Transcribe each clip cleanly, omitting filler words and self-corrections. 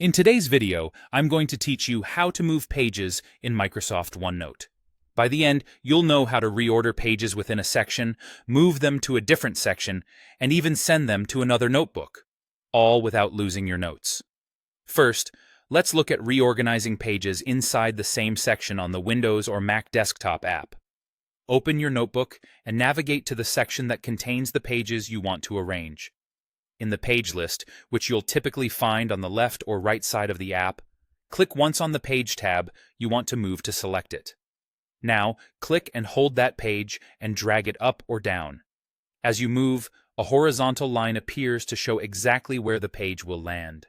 In today's video, I'm going to teach you how to move pages in Microsoft OneNote. By the end, you'll know how to reorder pages within a section, move them to a different section, and even send them to another notebook, all without losing your notes. First, let's look at reorganizing pages inside the same section on the Windows or Mac desktop app. Open your notebook and navigate to the section that contains the pages you want to arrange. In the page list, which you'll typically find on the left or right side of the app, click once on the Page tab you want to move to select it. Now, click and hold that page and drag it up or down. As you move, a horizontal line appears to show exactly where the page will land.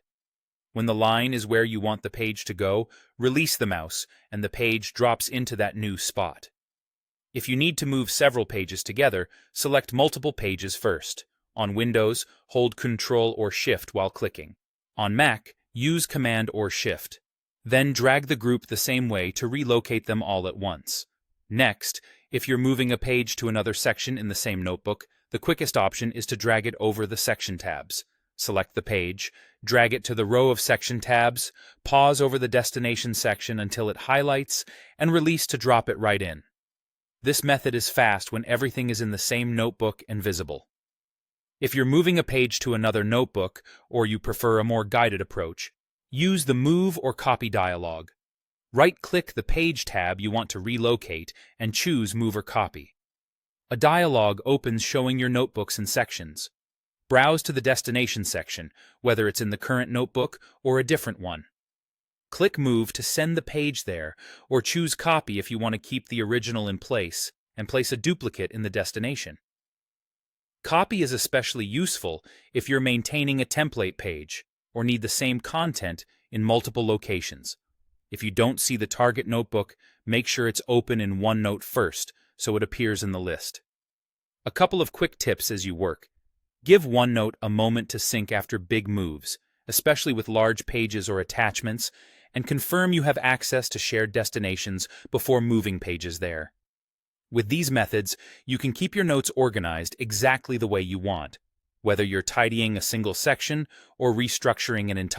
When the line is where you want the page to go, release the mouse and the page drops into that new spot. If you need to move several pages together, select multiple pages first. On Windows, hold Ctrl or Shift while clicking. On Mac, use Command or Shift. Then drag the group the same way to relocate them all at once. Next, if you're moving a page to another section in the same notebook, the quickest option is to drag it over the section tabs. Select the page, drag it to the row of section tabs, pause over the destination section until it highlights, and release to drop it right in. This method is fast when everything is in the same notebook and visible. If you're moving a page to another notebook, or you prefer a more guided approach, use the Move or Copy dialog. Right-click the Page tab you want to relocate and choose Move or Copy. A dialog opens showing your notebooks and sections. Browse to the destination section, whether it's in the current notebook or a different one. Click Move to send the page there, or choose Copy if you want to keep the original in place and place a duplicate in the destination. Copy is especially useful if you're maintaining a template page or need the same content in multiple locations. If you don't see the target notebook, make sure it's open in OneNote first so it appears in the list. A couple of quick tips as you work. Give OneNote a moment to sync after big moves, especially with large pages or attachments, and confirm you have access to shared destinations before moving pages there. With these methods, you can keep your notes organized exactly the way you want, whether you're tidying a single section or restructuring an entire